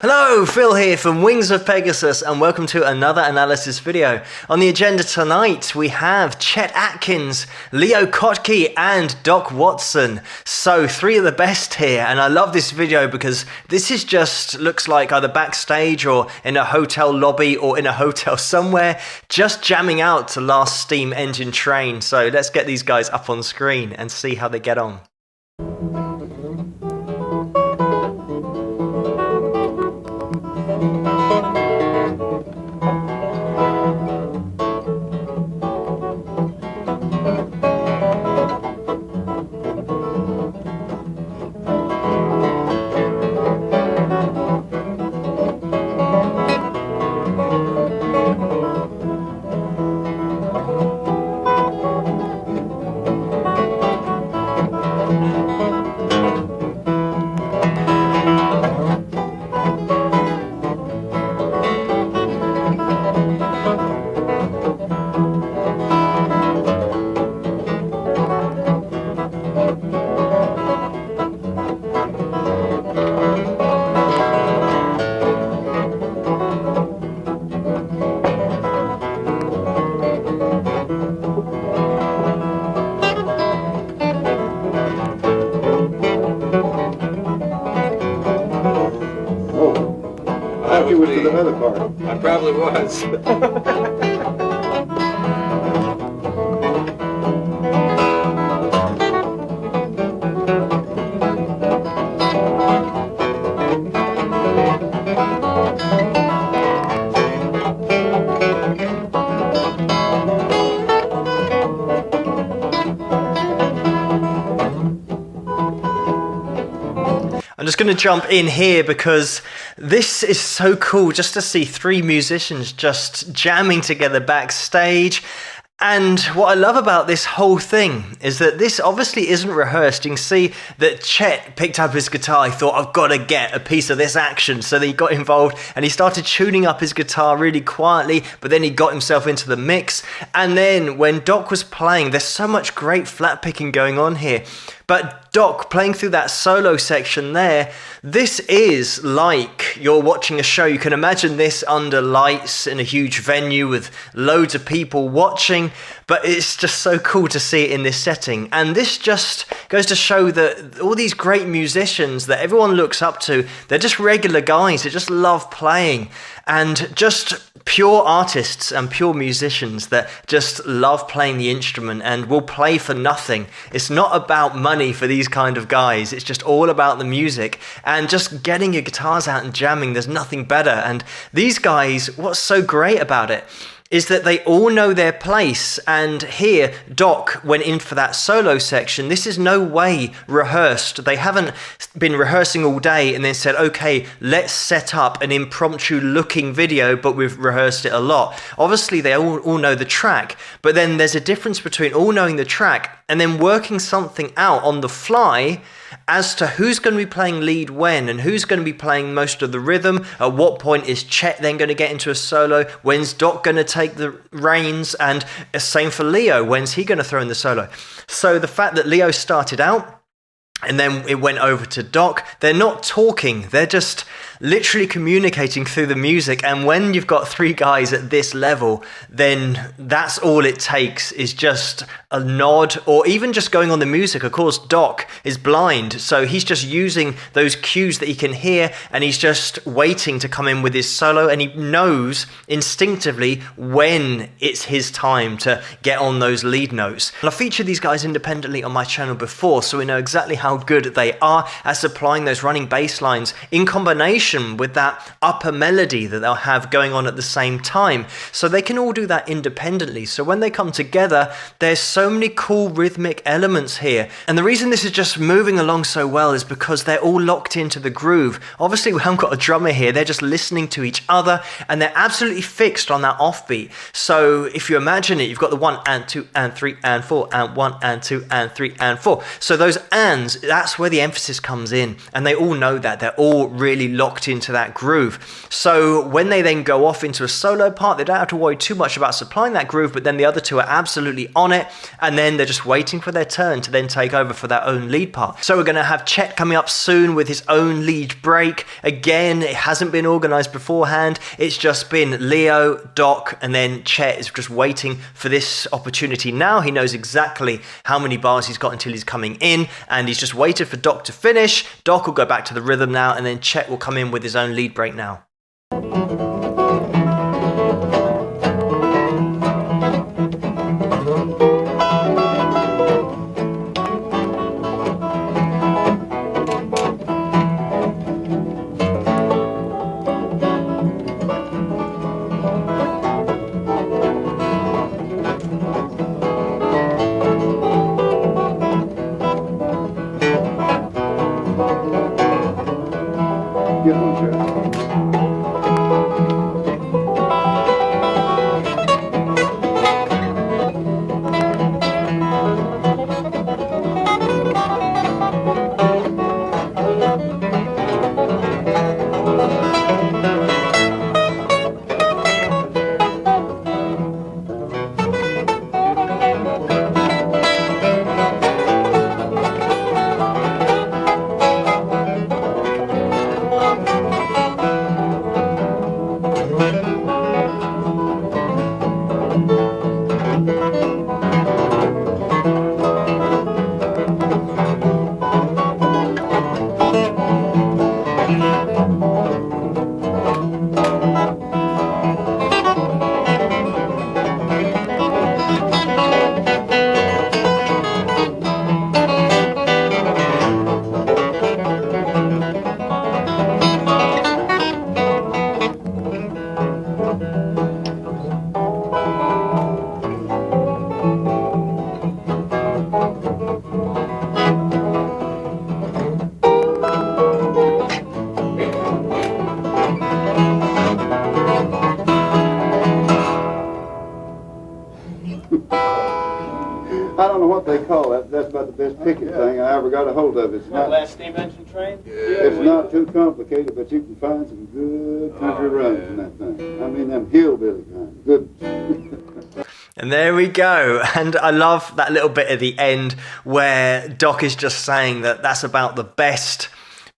Hello, Phil here from Wings of Pegasus and welcome to another analysis video. On the agenda tonight we have Chet Atkins, Leo Kottke and Doc Watson. So three of the best here, and I love this video because this is just looks like either backstage or in a hotel lobby or in a hotel somewhere, just jamming out to Last Steam Engine Train. So let's get these guys up on screen and see how they get on. You was to the other part. I probably was. I'm just going to jump in here because this is so cool just to see three musicians just jamming together backstage. And what I love about this whole thing is that this obviously isn't rehearsed. You can see that Chet picked up his guitar. He thought, I've got to get a piece of this action. So he got involved and he started tuning up his guitar really quietly, but then he got himself into the mix. And then when Doc was playing, there's so much great flat picking going on here. But Doc playing through that solo section there, this is like you're watching a show. You can imagine this under lights in a huge venue with loads of people watching, but it's just so cool to see it in this setting. And this just goes to show that all these great musicians that everyone looks up to, they're just regular guys that just love playing, and just pure artists and pure musicians that just love playing the instrument and will play for nothing. It's not about money for these kind of guys. It's just all about the music and just getting your guitars out and jamming. There's nothing better. And these guys, what's so great about it is that they all know their place. And here, Doc went in for that solo section. This is no way rehearsed. They haven't been rehearsing all day and then said, okay, let's set up an impromptu looking video, but we've rehearsed it a lot. Obviously, they all know the track, but then there's a difference between all knowing the track and then working something out on the fly as to who's going to be playing lead when and who's going to be playing most of the rhythm. At what point is Chet then going to get into a solo? When's Doc going to take the reins? And same for Leo. When's he going to throw in the solo? So the fact that Leo started out and then it went over to Doc, they're not talking. They're just literally communicating through the music. And when you've got three guys at this level, then that's all it takes is just a nod or even just going on the music. Of course, Doc is blind, so he's just using those cues that he can hear and he's just waiting to come in with his solo, and he knows instinctively when it's his time to get on those lead notes. And I've featured these guys independently on my channel before, so we know exactly how good they are at supplying those running bass lines in combination with that upper melody that they'll have going on at the same time. So they can all do that independently. So when they come together, there's so many cool rhythmic elements here. And the reason this is just moving along so well is because they're all locked into the groove. Obviously, we haven't got a drummer here. They're just listening to each other and they're absolutely fixed on that offbeat. So if you imagine it, you've got the 1 and 2 and 3 and 4 and 1 and 2 and 3 and 4. So those ands that's where the emphasis comes in, and they all know that. They're all really locked into that groove. So when they then go off into a solo part, they don't have to worry too much about supplying that groove, but then the other two are absolutely on it, and then they're just waiting for their turn to then take over for their own lead part. So we're going to have Chet coming up soon with his own lead break. Again, it hasn't been organized beforehand. It's just been Leo, Doc, and then Chet is just waiting for this opportunity now. He knows exactly how many bars he's got until he's coming in, and he's just waited for Doc to finish. Doc will go back to the rhythm now, and then Chet will come in with his own lead break now. Get on track. I don't know what they call that. That's about the best picking thing I ever got a hold of. It's not last steam engine train? It's not too complicated, but you can find some good country runs in that thing. I mean, them hillbilly kind. Good. And there we go. And I love that little bit at the end where Doc is just saying that that's about the best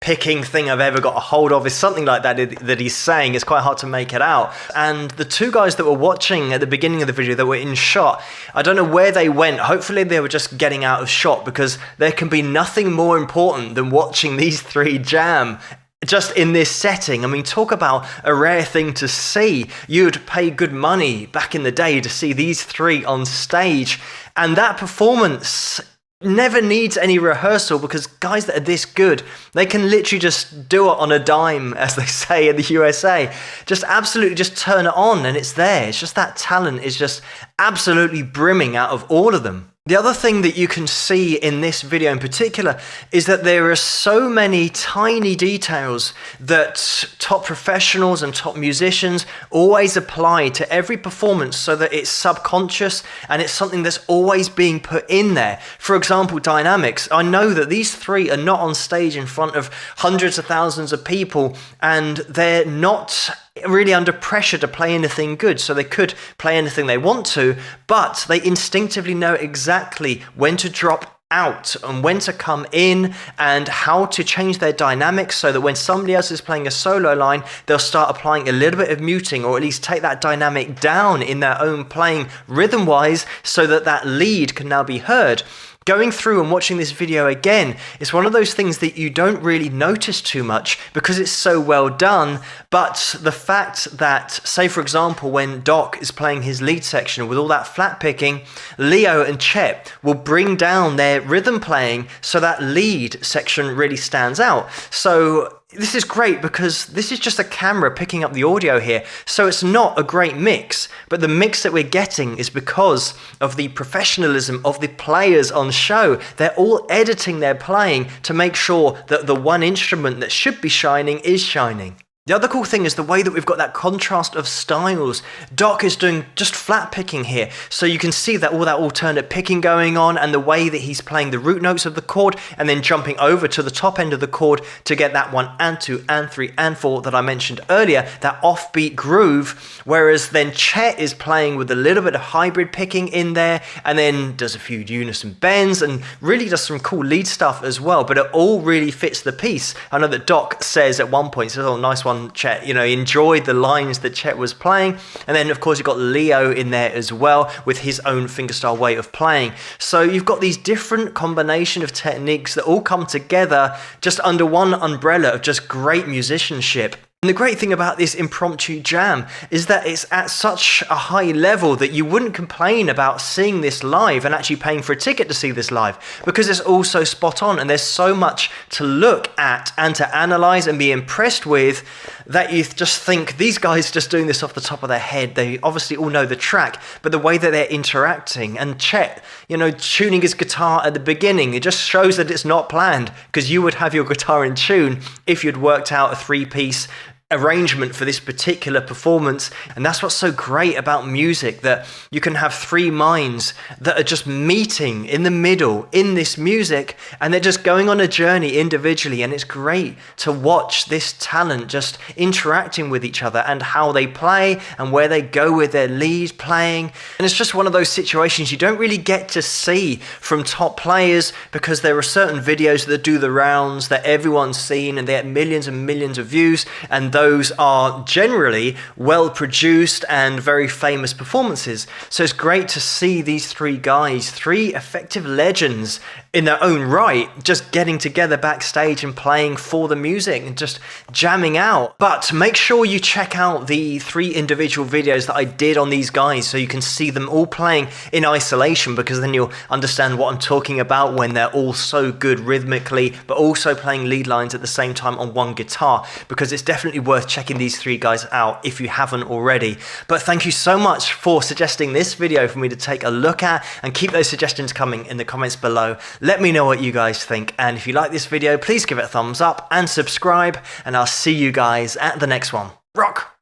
picking thing I've ever got a hold of. Is something like that he's saying. It's quite hard to make it out. And the two guys that were watching at the beginning of the video that were in shot, I don't know where they went. Hopefully they were just getting out of shot, because there can be nothing more important than watching these three jam just in this setting. I mean, talk about a rare thing to see. You'd pay good money back in the day to see these three on stage, and that performance never needs any rehearsal, because guys that are this good, they can literally just do it on a dime, as they say in the USA. Just absolutely just turn it on and it's there. It's just that talent is just absolutely brimming out of all of them. The other thing that you can see in this video in particular is that there are so many tiny details that top professionals and top musicians always apply to every performance, so that it's subconscious and it's something that's always being put in there. For example, dynamics. I know that these three are not on stage in front of hundreds of thousands of people, and they're not really under pressure to play anything good, so they could play anything they want to, but they instinctively know exactly when to drop out and when to come in, and how to change their dynamics, so that when somebody else is playing a solo line, they'll start applying a little bit of muting, or at least take that dynamic down in their own playing rhythm wise, so that that lead can now be heard. Going through and watching this video again, it's one of those things that you don't really notice too much because it's so well done, but the fact that, say for example, when Doc is playing his lead section with all that flat picking, Leo and Chet will bring down their rhythm playing so that lead section really stands out. So this is great because this is just a camera picking up the audio here, so it's not a great mix, but the mix that we're getting is because of the professionalism of the players on show. They're all editing their playing to make sure that the one instrument that should be shining is shining. The other cool thing is the way that we've got that contrast of styles. Doc is doing just flat picking here, so you can see that all that alternate picking going on, and the way that he's playing the root notes of the chord and then jumping over to the top end of the chord to get that 1 and 2 and 3 and 4 that I mentioned earlier, that offbeat groove, whereas then Chet is playing with a little bit of hybrid picking in there, and then does a few unison bends and really does some cool lead stuff as well, but it all really fits the piece. I know that Doc says at one point, says, "Oh, nice one, Chet," you know, he enjoyed the lines that Chet was playing. And then of course you've got Leo in there as well with his own fingerstyle way of playing. So you've got these different combination of techniques that all come together just under one umbrella of just great musicianship. And the great thing about this impromptu jam is that it's at such a high level that you wouldn't complain about seeing this live and actually paying for a ticket to see this live, because it's all so spot on and there's so much to look at and to analyze and be impressed with that you just think these guys just doing this off the top of their head. They obviously all know the track, but the way that they're interacting, and Chet, you know, tuning his guitar at the beginning, it just shows that it's not planned, because you would have your guitar in tune if you'd worked out a 3-piece arrangement for this particular performance. And that's what's so great about music, that you can have 3 minds that are just meeting in the middle in this music, and they're just going on a journey individually. And it's great to watch this talent just interacting with each other and how they play and where they go with their lead playing. And it's just one of those situations you don't really get to see from top players, because there are certain videos that do the rounds that everyone's seen and they get millions and millions of views, and those are generally well produced and very famous performances. So it's great to see these 3 guys, 3 effective legends in their own right, just getting together backstage and playing for the music and just jamming out. But make sure you check out the 3 individual videos that I did on these guys so you can see them all playing in isolation, because then you'll understand what I'm talking about when they're all so good rhythmically, but also playing lead lines at the same time on one guitar, because it's definitely worth checking these 3 guys out if you haven't already. But thank you so much for suggesting this video for me to take a look at, and keep those suggestions coming in the comments below. Let me know what you guys think, and if you like this video, please give it a thumbs up and subscribe, and I'll see you guys at the next one. Rock!